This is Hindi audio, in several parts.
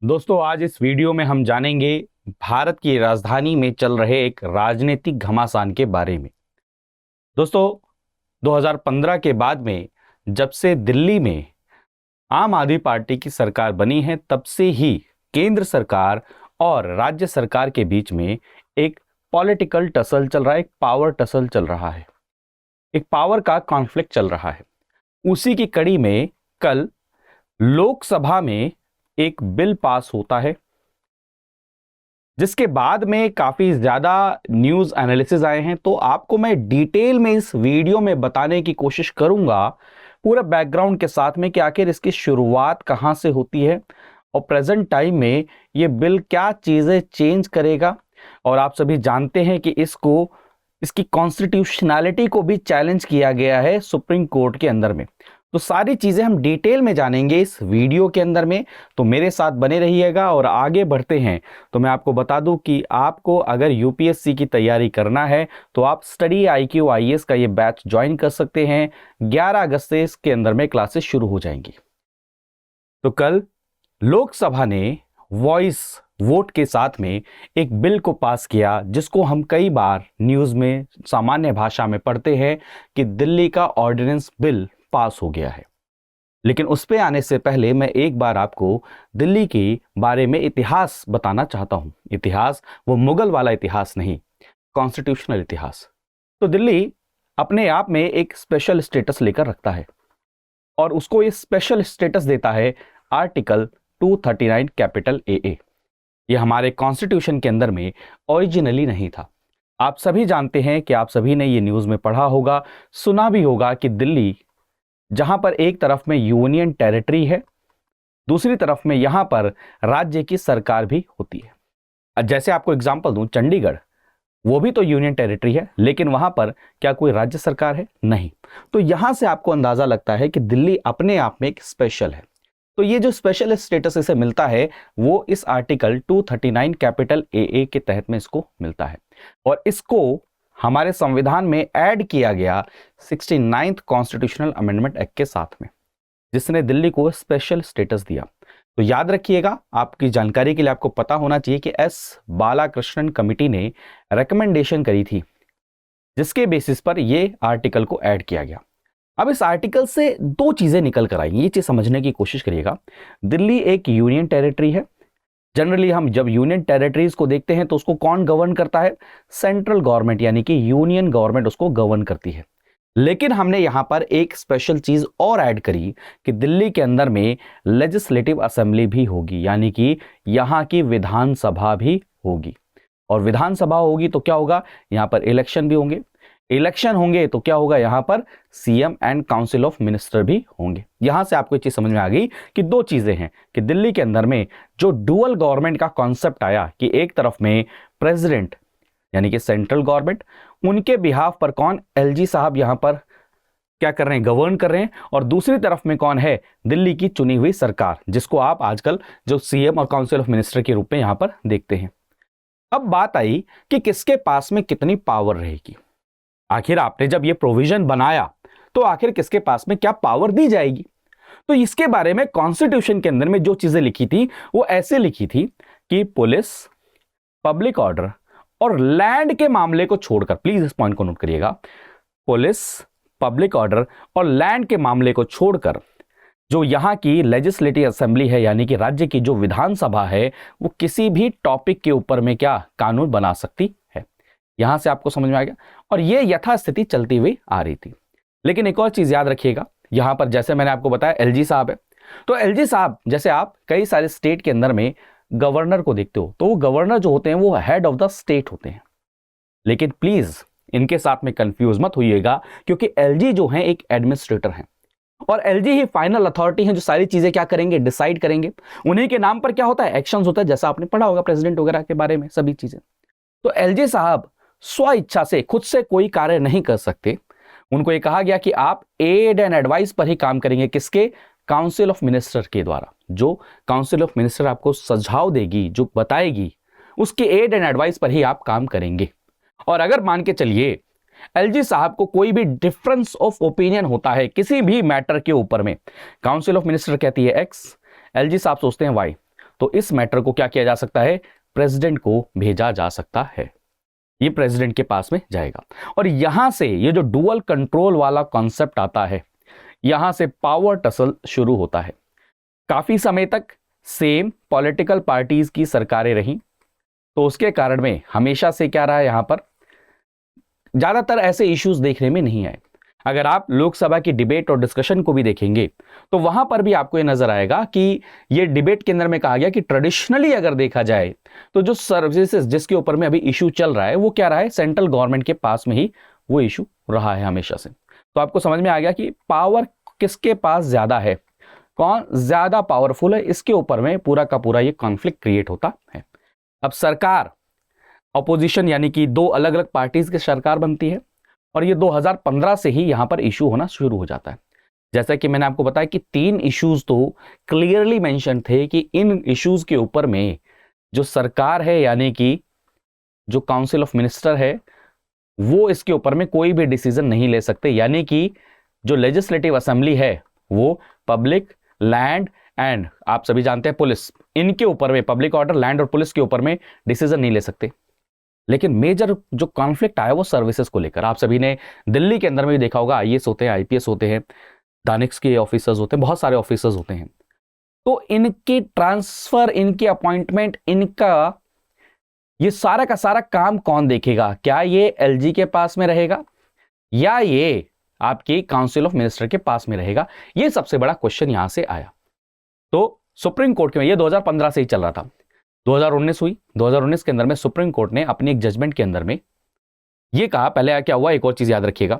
दोस्तों, आज इस वीडियो में हम जानेंगे भारत की राजधानी में चल रहे एक राजनीतिक घमासान के बारे में। दोस्तों, 2015 के बाद में जब से दिल्ली में आम आदमी पार्टी की सरकार बनी है, तब से ही केंद्र सरकार और राज्य सरकार के बीच में एक पॉलिटिकल टसल चल रहा है, एक पावर टसल चल रहा है, एक पावर का कॉन्फ्लिक्ट चल रहा है। उसी की कड़ी में कल लोकसभा में एक बिल पास होता है, जिसके बाद में काफी ज्यादा न्यूज एनालिसिस आए हैं। तो आपको मैं डिटेल में इस वीडियो में बताने की कोशिश करूंगा, पूरा बैकग्राउंड के साथ में, कि आखिर इसकी शुरुआत कहां से होती है और प्रेजेंट टाइम में ये बिल क्या चीजें चेंज करेगा। और आप सभी जानते हैं कि इसकी कॉन्स्टिट्यूशनैलिटी को भी चैलेंज किया गया है सुप्रीम कोर्ट के अंदर में। तो सारी चीजें हम डिटेल में जानेंगे इस वीडियो के अंदर में, तो मेरे साथ बने रहिएगा। और आगे बढ़ते हैं तो मैं आपको बता दूं कि आपको अगर यूपीएससी की तैयारी करना है तो आप स्टडी IQ IAS का ये बैच ज्वाइन कर सकते हैं। 11 अगस्त से इसके अंदर में क्लासेस शुरू हो जाएंगी। तो कल लोकसभा ने वॉइस वोट के साथ में एक बिल को पास किया, जिसको हम कई बार न्यूज में सामान्य भाषा में पढ़ते हैं कि दिल्ली का ऑर्डिनेंस बिल पास हो गया है। लेकिन उस पे आने से पहले मैं एक बार आपको दिल्ली के बारे में इतिहास बताना चाहता हूं। इतिहास वो मुगल वाला इतिहास नहीं, कॉन्स्टिट्यूशनल इतिहास। तो दिल्ली अपने आप में एक स्पेशल स्टेटस लेकर रखता है, और उसको ये स्पेशल स्टेटस देता है आर्टिकल 239 कैपिटल AA। ये हमारे कॉन्स्टिट्यूशन के अंदर में ओरिजिनली नहीं था। आप सभी जानते हैं कि आप सभी ने ये न्यूज में पढ़ा होगा, सुना भी होगा कि दिल्ली, जहां पर एक तरफ में यूनियन टेरिटरी है, दूसरी तरफ में यहां पर राज्य की सरकार भी होती है। जैसे आपको एग्जांपल दूं, चंडीगढ़, वो भी तो यूनियन टेरिटरी है, लेकिन वहां पर क्या कोई राज्य सरकार है? नहीं। तो यहां से आपको अंदाजा लगता है कि दिल्ली अपने आप में एक स्पेशल है। तो ये जो स्पेशल स्टेटस इसे मिलता है, वो इस आर्टिकल 239 कैपिटल AA के तहत में इसको मिलता है। और इसको हमारे संविधान में ऐड किया गया 69th कॉन्स्टिट्यूशनल अमेंडमेंट एक्ट के साथ में, जिसने दिल्ली को स्पेशल स्टेटस दिया। तो याद रखिएगा, आपकी जानकारी के लिए आपको पता होना चाहिए कि S बालाकृष्णन कमेटी ने रिकमेंडेशन करी थी, जिसके बेसिस पर यह आर्टिकल को ऐड किया गया। अब इस आर्टिकल से दो चीजें निकल कर आएंगी, ये चीज समझने की कोशिश करिएगा। दिल्ली एक यूनियन टेरिटरी है। जनरली हम जब यूनियन टेरिटरीज को देखते हैं तो उसको कौन गवर्न करता है? सेंट्रल गवर्नमेंट, यानी कि यूनियन गवर्नमेंट उसको गवर्न करती है। लेकिन हमने यहां पर एक स्पेशल चीज और ऐड करी कि दिल्ली के अंदर में लेजिस्लेटिव असेंबली भी होगी, यानी कि यहां की विधानसभा भी होगी। और विधानसभा होगी तो क्या होगा? यहां पर इलेक्शन भी होंगे। इलेक्शन होंगे तो क्या होगा? यहां पर CM and council of minister भी होंगे। यहां से आपको ये चीज समझ में आ गई कि दो चीजें हैं कि दिल्ली के अंदर में जो डुअल गवर्नमेंट का कॉन्सेप्ट आया कि एक तरफ में प्रेसिडेंट यानी कि सेंट्रल गवर्नमेंट, उनके बिहाफ पर कौन? LG साहब यहां पर क्या कर रहे हैं? गवर्न कर रहे हैं। और दूसरी तरफ में कौन है? दिल्ली की चुनी हुई सरकार, जिसको आप आजकल जो CM और काउंसिल ऑफ मिनिस्टर के रूप में यहां पर देखते हैं। अब बात आई कि किसके पास में कितनी पावर रहेगी। आखिर आपने जब ये प्रोविजन बनाया तो आखिर किसके पास में क्या पावर दी जाएगी? तो इसके बारे में कॉन्स्टिट्यूशन के अंदर में जो चीजें लिखी थी वो ऐसे लिखी थी कि पुलिस, पब्लिक ऑर्डर और लैंड के मामले को छोड़कर, प्लीज इस पॉइंट को नोट करिएगा, पुलिस, पब्लिक ऑर्डर और लैंड के मामले को छोड़कर जो यहां की लेजिस्लेटिव असेंबली है, यानी कि राज्य की जो विधानसभा है, वो किसी भी टॉपिक के ऊपर में क्या कानून बना सकती है। यहां से आपको समझ में आ गया। और यह यथास्थिति चलती हुई आ रही थी। लेकिन एक और चीज याद रखिएगा, यहां पर जैसे मैंने आपको बताया LG साहब है, तो LG साहब, जैसे आप कई सारे स्टेट के अंदर में गवर्नर को देखते हो, तो वो गवर्नर जो होते हैं वो हेड ऑफ द स्टेट होते हैं। लेकिन प्लीज इनके साथ में कंफ्यूज मत होइएगा, क्योंकि LG जो है एक एडमिनिस्ट्रेटर है, और LG ही फाइनल अथॉरिटी है जो सारी चीजें क्या करेंगे? डिसाइड करेंगे। उन्हीं के नाम पर क्या होता है? एक्शंस होता है, जैसा आपने पढ़ा होगा प्रेसिडेंट वगैरह के बारे में, सभी चीजें। तो LG साहब स्व इच्छा से खुद से कोई कार्य नहीं कर सकते। उनको यह कहा गया कि आप एड एंड एडवाइस पर ही काम करेंगे। किसके? काउंसिल ऑफ मिनिस्टर के द्वारा। जो काउंसिल ऑफ मिनिस्टर आपको सुझाव देगी, जो बताएगी, उसके एड एंड एडवाइस पर ही आप काम करेंगे। और अगर मान के चलिए LG साहब को कोई भी डिफरेंस ऑफ ओपिनियन होता है किसी भी मैटर के ऊपर में, काउंसिल ऑफ मिनिस्टर कहती है X, LG साहब सोचते हैं Y, तो इस मैटर को क्या किया जा सकता है, प्रेसिडेंट को भेजा जा सकता है, ये प्रेसिडेंट के पास में जाएगा। और यहां से ये जो डुअल कंट्रोल वाला कॉन्सेप्ट आता है, यहां से पावर टसल शुरू होता है। काफी समय तक सेम पॉलिटिकल पार्टीज की सरकारें रहीं, तो उसके कारण में हमेशा से क्या रहा, यहां पर ज्यादातर ऐसे इश्यूज देखने में नहीं आए। अगर आप लोकसभा की डिबेट और डिस्कशन को भी देखेंगे तो वहां पर भी आपको ये नजर आएगा कि ये डिबेट के अंदर में कहा गया कि ट्रेडिशनली अगर देखा जाए तो जो सर्विसेज जिसके ऊपर में अभी इशू चल रहा है वो क्या रहा है, सेंट्रल गवर्नमेंट के पास में ही वो इशू रहा है हमेशा से। तो आपको समझ में आ गया कि पावर किसके पास ज्यादा है, कौन ज्यादा पावरफुल है, इसके ऊपर में पूरा का पूरा ये कॉन्फ्लिक्ट क्रिएट होता है। अब सरकार अपोजिशन यानी कि दो अलग अलग पार्टीज की सरकार बनती है और ये 2015 से ही यहां पर इशू होना शुरू हो जाता है। जैसा कि मैंने आपको बताया कि 3 इश्यूज तो क्लियरली मेंशन थे कि इन इश्यूज के ऊपर में जो सरकार है यानी कि जो काउंसिल ऑफ मिनिस्टर है वो इसके ऊपर में कोई भी डिसीजन नहीं ले सकते, यानी कि जो लेजिस्लेटिव असेंबली है वो पब्लिक, लैंड एंड आप सभी जानते हैं पुलिस, इनके ऊपर में पब्लिक ऑर्डर, लैंड और पुलिस के ऊपर में डिसीजन नहीं ले सकते। लेकिन मेजर जो कॉन्फ्लिक्ट आया वो सर्विसेज को लेकर। आप सभी ने दिल्ली के अंदर में भी देखा होगा, आईएएस होते हैं, आईपीएस होते हैं, दानिश के ऑफिसर्स होते हैं, बहुत सारे ऑफिसर्स होते हैं। तो इनके ट्रांसफर, इनके अपॉइंटमेंट, इनका ये सारा का सारा काम कौन देखेगा? क्या ये एलजी के पास में रहेगा या ये आपकी काउंसिल ऑफ मिनिस्टर के पास में रहेगा? ये सबसे बड़ा क्वेश्चन यहां से आया। तो सुप्रीम कोर्ट में ये 2015 से ही चल रहा था, 2019 हुई, 2019 के अंदर में सुप्रीम कोर्ट ने अपनी एक जजमेंट के अंदर में ये कहा, पहले क्या हुआ, एक और चीज याद रखिएगा,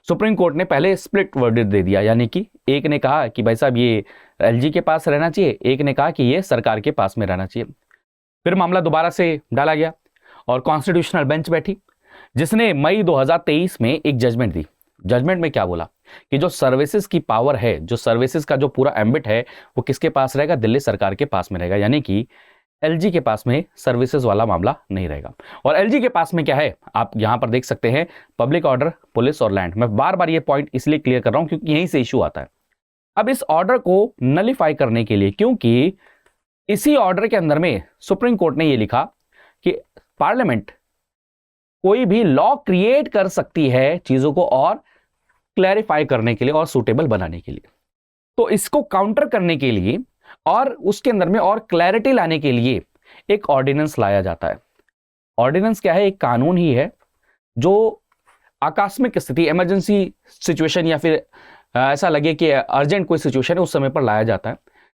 सुप्रीम कोर्ट ने पहले स्प्लिट वर्डिक्ट दे दिया, यानी कि एक ने कहा कि भाई साहब ये एलजी के पास रहना चाहिए, एक ने कहा कि ये सरकार के पास में रहना चाहिए। फिर मामला दोबारा से डाला गया और कॉन्स्टिट्यूशनल बेंच बैठी जिसने मई 2023 में एक जजमेंट दी। जजमेंट में क्या बोला कि जो सर्विसेज की पावर है, जो सर्विसेज का जो पूरा एम्बिट है वो किसके पास रहेगा, दिल्ली सरकार के पास में रहेगा, यानी कि एलजी के पास में सर्विसेज वाला मामला नहीं रहेगा। और एलजी के पास में क्या है, आप यहां पर देख सकते हैं, पब्लिक ऑर्डर, पुलिस और लैंड। मैं बार बार ये पॉइंट इसलिए क्लियर कर रहा हूं क्योंकि यहीं से इशू आता है। अब इस ऑर्डर को नलिफाई करने के लिए, क्योंकि इसी ऑर्डर के अंदर में सुप्रीम कोर्ट ने यह लिखा कि पार्लियामेंट कोई भी लॉ क्रिएट कर सकती है चीजों को और क्लैरिफाई करने के लिए और सुटेबल बनाने के लिए। तो इसको काउंटर करने के लिए और उसके अंदर में और क्लैरिटी लाने के लिए एक ऑर्डिनेंस लाया जाता है। ऑर्डिनेंस क्या है, एक कानून ही है जो आकस्मिक स्थिति, इमरजेंसी सिचुएशन या फिर ऐसा लगे कि अर्जेंट कोई सिचुएशन है उस समय पर लाया जाता है,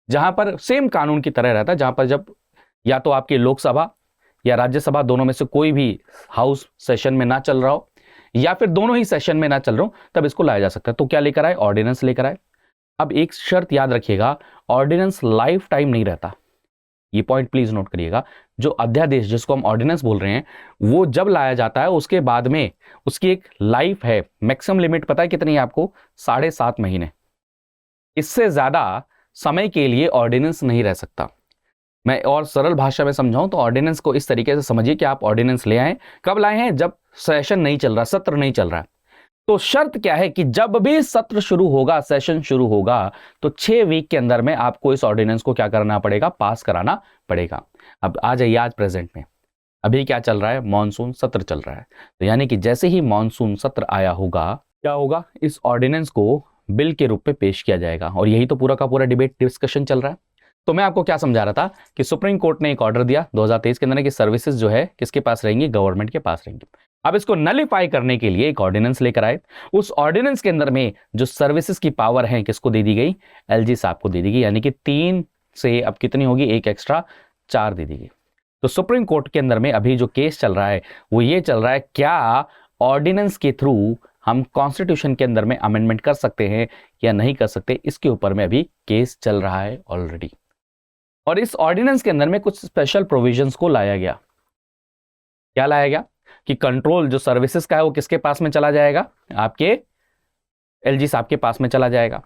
जहां पर सेम कानून की तरह रहता है, जहां पर जब या तो आपकी लोकसभा या राज्यसभा दोनों में से कोई भी हाउस सेशन में ना चल रहा हो या फिर दोनों ही सेशन में ना चल रहा हो, तब इसको लाया जा सकता है। तो क्या लेकर आए, ऑर्डिनेंस लेकर आए। अब एक शर्त याद रखिएगा, ऑर्डिनेंस लाइफ टाइम नहीं रहता, ये पॉइंट प्लीज नोट करिएगा। जो अध्यादेश जिसको हम ऑर्डिनेंस बोल रहे हैं वो जब लाया जाता है उसके बाद में उसकी एक लाइफ है, मैक्सिमम लिमिट पता है कितनी है आपको, 7.5 महीने। इससे ज्यादा समय के लिए ऑर्डिनेंस नहीं रह सकता। मैं और सरल भाषा में समझाऊं तो ऑर्डिनेंस को इस तरीके से समझिए कि आप ऑर्डिनेंस ले आए, कब लाए हैं, जब सेशन नहीं चल रहा, सत्र नहीं चल रहा है। तो शर्त क्या है कि जब भी सत्र शुरू होगा, सेशन शुरू होगा, तो 6 वीक के अंदर में आपको इस ऑर्डिनेंस को क्या करना पड़ेगा, पास कराना पड़ेगा। अब आ जाइए आज प्रेजेंट में, अभी क्या चल रहा है, मॉनसून सत्र चल रहा है। तो यानी कि जैसे ही मॉनसून सत्र आया होगा, क्या होगा, इस ऑर्डिनेंस को बिल के रूप में पेश किया जाएगा। और यही तो पूरा का पूरा डिबेट डिस्कशन चल रहा है। तो मैं आपको क्या समझा रहा था कि सुप्रीम कोर्ट ने एक ऑर्डर दिया 2023 के अंदर कि सर्विसेज जो है किसके पास रहेंगी, गवर्नमेंट के पास रहेंगी। अब इसको नलिफाई करने के लिए एक ऑर्डिनेंस लेकर आए। उस ऑर्डिनेंस के अंदर में जो सर्विसेज की पावर है किसको दे दी गई, एलजी साहब को दे दी गई, यानी कि 3 से अब कितनी होगी, एक एक्स्ट्रा 4 दे दी गई। तो सुप्रीम कोर्ट के अंदर में अभी जो केस चल रहा है वो ये चल रहा है, क्या ऑर्डिनेंस के थ्रू हम कॉन्स्टिट्यूशन के अंदर में अमेंडमेंट कर सकते हैं या नहीं कर सकते, इसके ऊपर में अभी केस चल रहा है ऑलरेडी। और इस ऑर्डिनेंस के अंदर में कुछ स्पेशल प्रोविजंस को लाया गया। क्या लाया गया कि कंट्रोल जो सर्विसेज का है वो किसके पास में चला जाएगा, आपके एलजी साहब के पास में चला जाएगा।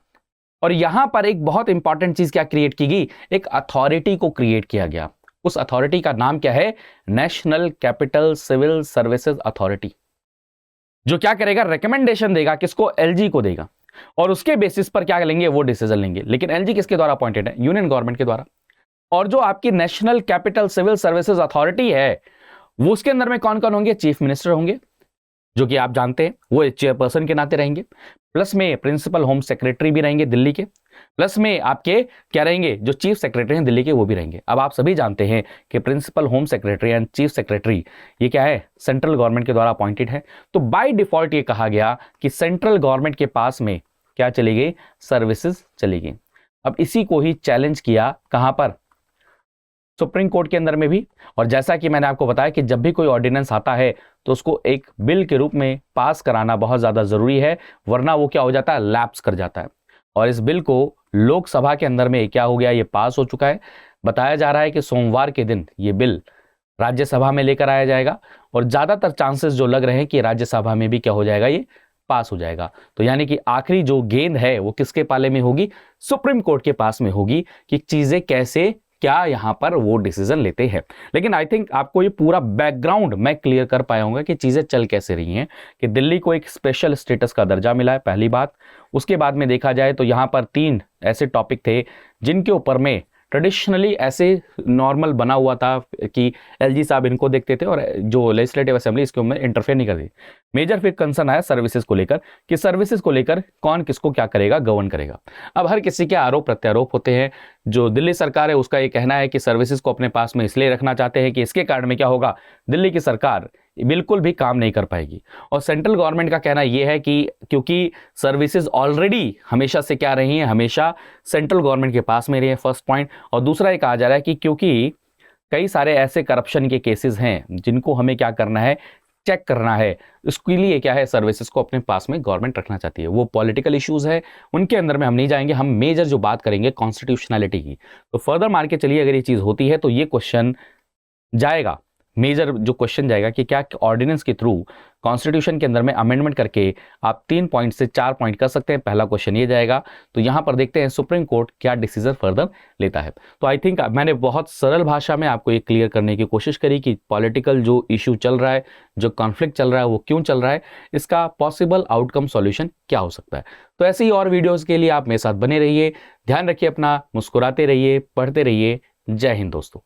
और यहां पर एक बहुत इंपॉर्टेंट चीज क्या क्रिएट की गई, एक अथॉरिटी को क्रिएट किया गया। उस अथॉरिटी का नाम क्या है, national capital civil services authority, जो क्या करेगा, रिकमेंडेशन देगा, किसको, एलजी को देगा, और उसके बेसिस पर क्या लेंगे, वो डिसीजन लेंगे। लेकिन एलजी किसके द्वारा अपॉइंटेड है, यूनियन गवर्नमेंट के द्वारा। और जो आपकी national capital civil services authority है वो उसके अंदर में कौन कौन होंगे? चीफ मिनिस्टर होंगे, जो कि आप जानते हैं वो चेयरपर्सन के नाते रहेंगे, प्लस में प्रिंसिपल होम सेक्रेटरी भी रहेंगे दिल्ली के, प्लस में आपके क्या रहेंगे, जो चीफ सेक्रेटरी हैं दिल्ली के वो भी रहेंगे। अब आप सभी जानते हैं कि principal home secretary and chief secretary ये क्या है, सेंट्रल गवर्नमेंट के द्वारा अपॉइंटेड है। तो बाय डिफॉल्ट ये कहा गया कि सेंट्रल गवर्नमेंट के पास में क्या चली गई, सर्विसेज चली गई। अब इसी को ही चैलेंज किया कहां पर, सुप्रीम कोर्ट के अंदर में भी। और जैसा कि मैंने आपको बताया कि जब भी कोई ऑर्डिनेंस आता है तो उसको एक बिल के रूप में पास कराना बहुत ज्यादा जरूरी है, वरना वो क्या हो जाता है, लैप्स कर जाता है। और इस बिल को लोकसभा के अंदर में क्या हो गया, ये पास हो चुका है। बताया जा रहा है कि सोमवार के दिन ये बिल राज्यसभा में लेकर आया जाएगा और ज्यादातर चांसेस जो लग रहे हैं कि राज्यसभा में भी क्या हो जाएगा, ये पास हो जाएगा। तो यानी कि आखिरी जो गेंद है वो किसके पाले में होगी, सुप्रीम कोर्ट के पास में होगी कि चीजें कैसे क्या यहां पर वो डिसीजन लेते हैं। लेकिन आई थिंक आपको ये पूरा बैकग्राउंड मैं क्लियर कर पाया हूं कि चीजें चल कैसे रही हैं, कि दिल्ली को एक स्पेशल स्टेटस का दर्जा मिला है, पहली बात। उसके बाद में देखा जाए तो यहां पर 3 ऐसे टॉपिक थे जिनके ऊपर में ट्रेडिशनली ऐसे नॉर्मल बना हुआ था कि एलजी साहब इनको देखते थे और जो लेजिस्लेटिव असेंबली इसके में इंटरफेयर नहीं करती। मेजर फिर कंसर्न आया सर्विसेज को लेकर कि सर्विसेज को लेकर कौन किसको क्या करेगा, गवर्न करेगा। अब हर किसी के आरोप प्रत्यारोप होते हैं। जो दिल्ली सरकार है उसका ये कहना है कि सर्विसेज को अपने पास में इसलिए रखना चाहते हैं कि इसके कारण में क्या होगा, दिल्ली की सरकार बिल्कुल भी काम नहीं कर पाएगी। और सेंट्रल गवर्नमेंट का कहना यह है कि क्योंकि सर्विसेज ऑलरेडी हमेशा से क्या रही हैं, हमेशा सेंट्रल गवर्नमेंट के पास में रही है, फर्स्ट पॉइंट। और दूसरा ये कहा जा रहा है कि क्योंकि कई सारे ऐसे करप्शन के केसेस हैं जिनको हमें क्या करना है, चेक करना है, उसके लिए क्या है, सर्विसेज को अपने पास में गवर्नमेंट रखना चाहती है। वो पॉलिटिकल इश्यूज है, उनके अंदर में हम नहीं जाएंगे, हम मेजर जो बात करेंगे कॉन्स्टिट्यूशनैलिटी की। तो फर्दर मार के चलिए, अगर ये चीज होती है तो ये क्वेश्चन जाएगा, मेजर जो क्वेश्चन जाएगा कि क्या ऑर्डिनेंस के थ्रू कॉन्स्टिट्यूशन के अंदर में अमेंडमेंट करके आप 3 पॉइंट से 4 पॉइंट कर सकते हैं। पहला क्वेश्चन ये जाएगा। तो यहां पर देखते हैं सुप्रीम कोर्ट क्या डिसीजन फर्दर लेता है। तो आई थिंक मैंने बहुत सरल भाषा में आपको ये क्लियर करने की कोशिश करी कि पॉलिटिकल जो इशू चल रहा है, जो कॉन्फ्लिक्ट चल रहा है, वो क्यों चल रहा है, इसका पॉसिबल आउटकम सॉल्यूशन क्या हो सकता है। तो ऐसे ही और वीडियोज के लिए आप मेरे साथ बने रहिए। ध्यान रखिए अपना, मुस्कुराते रहिए, पढ़ते रहिए। जय हिंद दोस्तों।